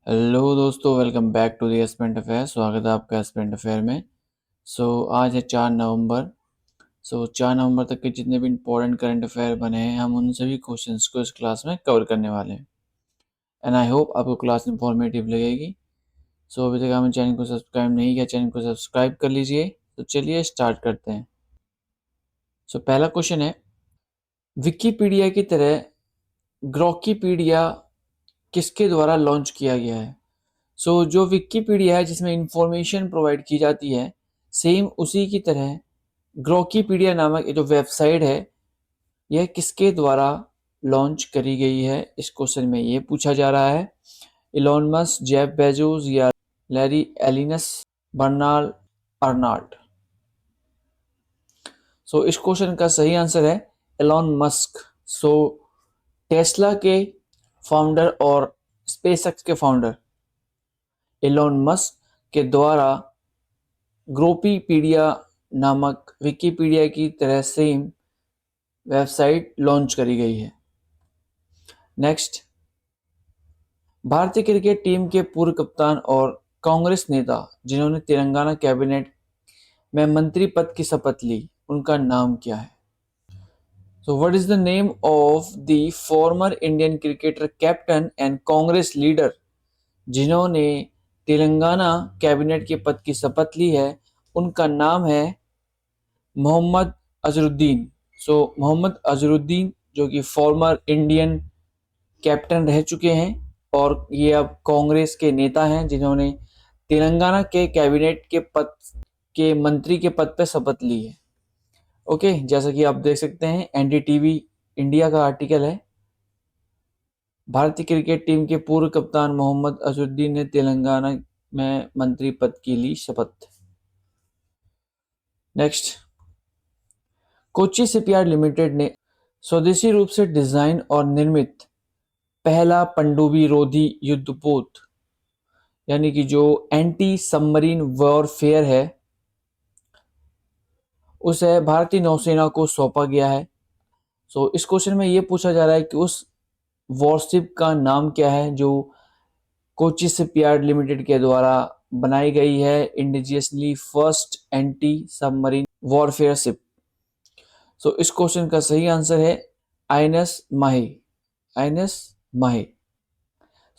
Hello दोस्तों, welcome back to the aspirant affair. स्वागत है आपका एस्पेंट अफेयर में। आज है 4 नवंबर। 4 नवंबर तक के जितने भी इम्पोर्टेंट करंट अफेयर बने हैं, हम उन सभी क्वेश्चंस को इस क्लास में कवर करने वाले हैं। एंड आई होप आपको क्लास इन्फॉर्मेटिव लगेगी। अभी तक आपने चैनल को सब्सक्राइब नहीं किया, चैनल को सब्सक्राइब कर लीजिए। तो चलिए स्टार्ट करते हैं। पहला क्वेश्चन है, विकिपीडिया की तरह ग्रोकीपीडिया किसके द्वारा लॉन्च किया गया है? जो विकिपीडिया है जिसमें इंफॉर्मेशन प्रोवाइड की जाती है, सेम उसी की तरह ग्रोकीपीडिया नामक ये जो वेबसाइट है, यह किसके द्वारा लॉन्च करी गई है? इस क्वेश्चन में ये पूछा जा रहा है। इलॉन मस्क, जेफ बेजोस या लैरी एलिनस, बर्नार्ड अर्नाल्ड। इस क्वेश्चन का सही आंसर है एलॉन मस्क। टेस्ला के फाउंडर और स्पेसएक्स के फाउंडर एलॉन मस्क के द्वारा ग्रोकीपीडिया नामक विकिपीडिया की तरह सेम वेबसाइट लॉन्च करी गई है। नेक्स्ट, भारतीय क्रिकेट टीम के पूर्व कप्तान और कांग्रेस नेता जिन्होंने तेलंगाना कैबिनेट में मंत्री पद की शपथ ली, उनका नाम क्या है? What is the name of the former Indian cricketer captain and Congress leader जिन्होंने तेलंगाना कैबिनेट के पद की शपथ ली है? उनका नाम है मोहम्मद अजहरुद्दीन। मोहम्मद अजहरुद्दीन जो कि फॉर्मर इंडियन कैप्टन रह चुके हैं और ये अब कांग्रेस के नेता हैं जिन्होंने तेलंगाना के कैबिनेट के पद के मंत्री के पद पर शपथ ली है। ओके, जैसा कि आप देख सकते हैं, एनडीटीवी इंडिया का आर्टिकल है। भारतीय क्रिकेट टीम के पूर्व कप्तान मोहम्मद अजहरुद्दीन ने तेलंगाना में मंत्री पद की ली शपथ। नेक्स्ट, कोची शिपयार्ड लिमिटेड ने स्वदेशी रूप से डिजाइन और निर्मित पहला पनडुब्बी रोधी युद्धपोत यानी कि जो एंटी सबमरीन वॉरफेयर है, उसे भारतीय नौसेना को सौंपा गया है। इस क्वेश्चन में ये पूछा जा रहा है कि उस वॉरशिप का नाम क्या है जो कोची शिपयार्ड लिमिटेड के द्वारा बनाई गई है, indigenously first anti submarine warfare ship. इस क्वेश्चन का सही आंसर है आईएनएस माही। आईएनएस माही।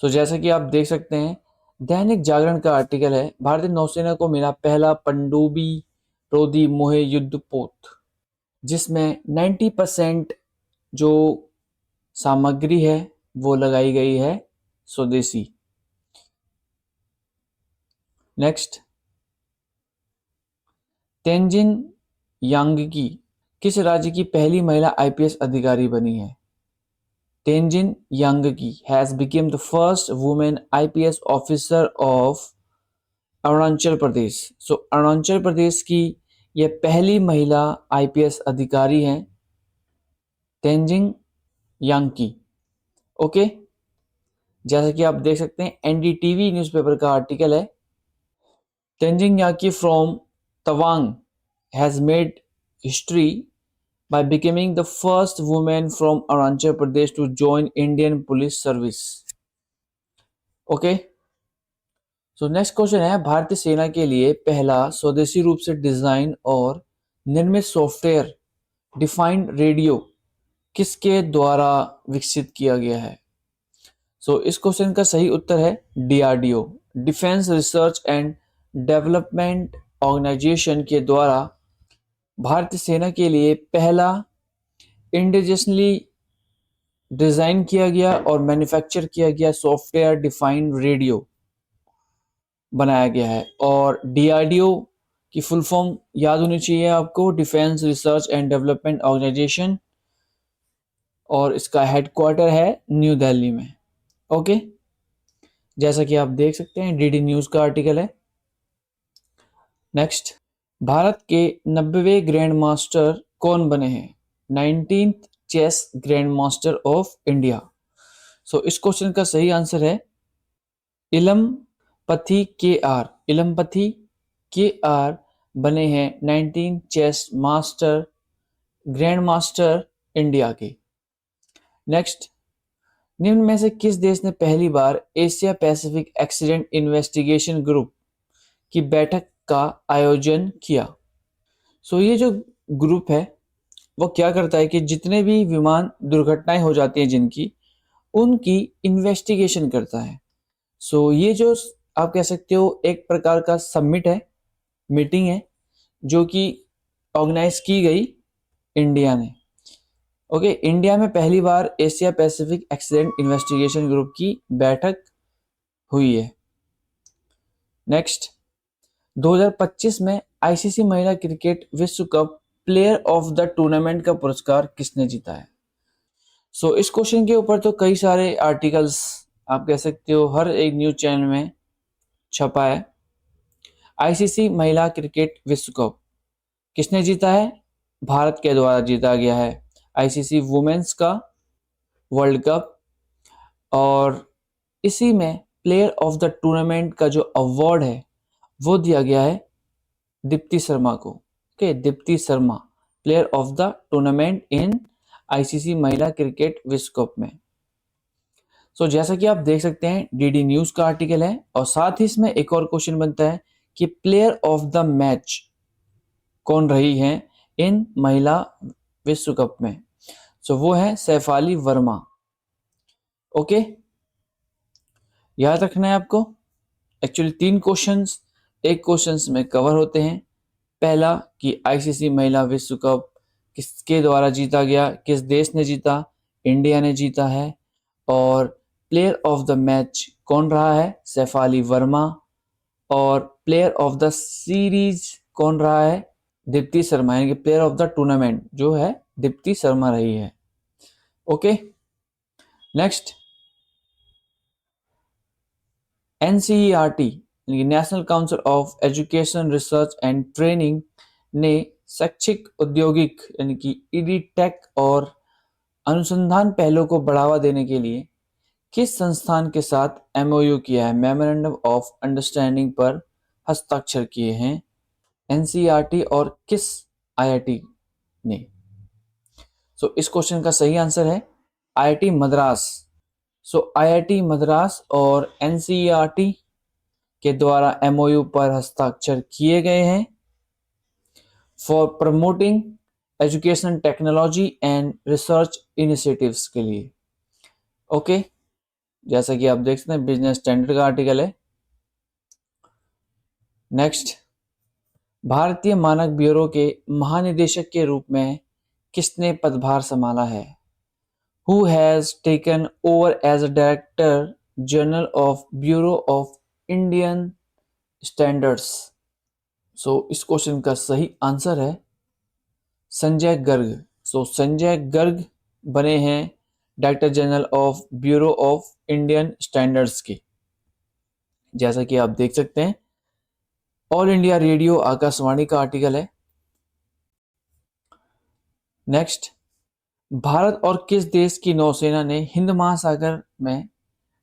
जैसा कि आप देख सकते हैं, दैनिक जागरण का आर्टिकल है, भारतीय नौसेना को मिला पहला पनडुब्बी रोधी मोहे युद्धपोत जिसमें 90% जो सामग्री है वो लगाई गई है स्वदेशी। नेक्स्ट, तेंजिन यांगी किस राज्य की पहली महिला आईपीएस अधिकारी बनी है? Tenzin Yangi has become the first women IPS officer of Arunachal Pradesh. Arunachal Pradesh की यह पहली महिला आईपीएस अधिकारी हैं, तेंजिन यांगी। ओके, जैसा कि आप देख सकते हैं, एनडीटीवी न्यूज़पेपर का आर्टिकल है, Tenzin Yangi from Tawang has made history by becoming the first woman from Arunachal Pradesh to join Indian Police Service. Okay, next question है, भारतीय सेना के लिए पहला स्वदेशी रूप से डिजाइन और निर्मित सॉफ्टवेयर डिफाइंड रेडियो किसके द्वारा विकसित किया गया है? इस क्वेश्चन का सही उत्तर है DRDO, defence research and development organisation के द्वारा भारतीय सेना के लिए पहला इंडिजियसली डिजाइन किया गया और मैन्युफैक्चर किया गया सॉफ्टवेयर डिफाइंड रेडियो बनाया गया है। और डीआरडीओ की फुल फॉर्म याद होनी चाहिए आपको, defence research and development organisation, और इसका हेडक्वार्टर है न्यू दिल्ली में। ओके, जैसा कि आप देख सकते हैं, डीडी न्यूज का आर्टिकल है। नेक्स्ट, भारत के 90वें ग्रैंड मास्टर कौन बने हैं? 19th chess grand master of India. इस क्वेश्चन का सही आंसर है इलमपति के आर। इलमपति के आर बने हैं 19 chess master grand master India के। नेक्स्ट, निम्न में से किस देश ने पहली बार Asia Pacific accident investigation group की बैठक का आयोजन किया? ये जो ग्रुप है वो क्या करता है कि जितने भी विमान दुर्घटनाएं हो जाती हैं जिनकी, उनकी इन्वेस्टिगेशन करता है। ये जो आप कह सकते हो एक प्रकार का समिट है, मीटिंग है, जो कि ऑर्गेनाइज की गई इंडिया ने। ओके, इंडिया में पहली बार Asia Pacific accident investigation group की बैठक हुई है। नेक्स्ट, 2025 में आईसीसी महिला क्रिकेट विश्व cup player of the tournament का पुरस्कार किसने जीता है? इस क्वेश्चन के ऊपर तो कई सारे आर्टिकल्स आप कह सकते हो हर एक न्यूज चैनल में छपा है। आईसीसी महिला क्रिकेट विश्व कप किसने जीता है? भारत के द्वारा जीता गया है आईसीसी वुमेन्स का वर्ल्ड कप। और इसी में प्लेयर ऑफ द टूर्नामेंट का जो अवार्ड है वो दिया गया है दीप्ति शर्मा को। Okay, Deepti Sharma player of the tournament in ICC महिला क्रिकेट विश्व कप में। जैसा कि आप देख सकते हैं डीडी न्यूज का आर्टिकल है, और साथ ही इसमें एक और क्वेश्चन बनता है कि प्लेयर ऑफ द मैच कौन रही है इन महिला विश्व कप में? वो है सैफाली वर्मा। ओके, याद रखना है आपको। एक्चुअली 3 क्वेश्चंस एक क्वेश्चंस में कवर होते हैं। पहला कि आईसीसी महिला विश्व कप किसके द्वारा जीता गया, किस देश ने जीता? इंडिया ने जीता है। और प्लेयर ऑफ द मैच कौन रहा है? सैफाली वर्मा। और प्लेयर ऑफ द सीरीज कौन रहा है? दीप्ति शर्मा, यानी कि प्लेयर ऑफ द टूर्नामेंट जो है दीप्ति शर्मा रही है। ओके, नेक्स्ट, एनसीईआरटी यानी कि national council of education research and training ने शैक्षिक औद्योगिक यानी कि ईडी टेक और अनुसंधान पहलों को बढ़ावा देने के लिए किस संस्थान के साथ एमओयू किया है, मेमोरेंडम ऑफ अंडरस्टैंडिंग पर हस्ताक्षर किए हैं एनसीईआरटी और किस आईआईटी ने? इस क्वेश्चन का सही आंसर है आईआईटी मद्रास। आईआईटी मद्रास और एनसीईआरटी के द्वारा एमओयू पर हस्ताक्षर किए गए हैं for promoting education technology and research initiatives के लिए। ओके, जैसा कि आप देख सकते हैं बिजनेस स्टैंडर्ड का आर्टिकल है। नेक्स्ट, भारतीय मानक ब्यूरो के महानिदेशक के रूप में किसने पदभार संभाला है? Who has taken over as a Director General of Bureau of Indian Standards? इस क्वेश्चन का सही आंसर है संजय गर्ग। संजय गर्ग बने हैं director general of bureau of Indian standards के। जैसा कि आप देख सकते हैं ऑल इंडिया रेडियो आकाशवाणी का आर्टिकल है। नेक्स्ट, भारत और किस देश की नौसेना ने हिंद महासागर में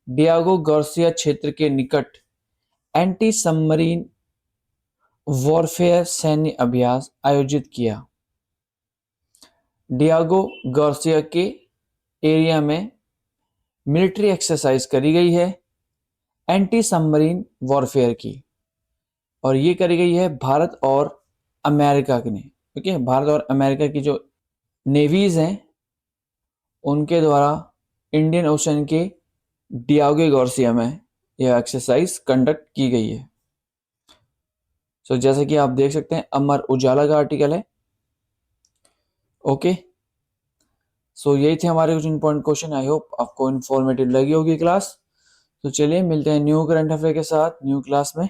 डियागो गार्सिया क्षेत्र के निकट एंटी सबमरीन वॉरफेयर सैन्य अभ्यास आयोजित किया? डियागो गार्सिया के एरिया में मिलिट्री एक्सरसाइज करी गई है एंटी सबमरीन वॉरफेयर की, और ये करी गई है भारत और अमेरिका के ने। ओके, भारत और अमेरिका की जो नेवीज हैं उनके द्वारा इंडियन ओशन के डियागो गार्सिया में यह एक्सरसाइज कंडक्ट की गई है। जैसा कि आप देख सकते हैं अमर उजाला का आर्टिकल है। ओके, यही थे हमारे कुछ इंपॉर्टेंट क्वेश्चन। आई होप आपको इन्फॉर्मेटिव लगी होगी क्लास। चलिए मिलते हैं न्यू करंट अफेयर के साथ न्यू क्लास में।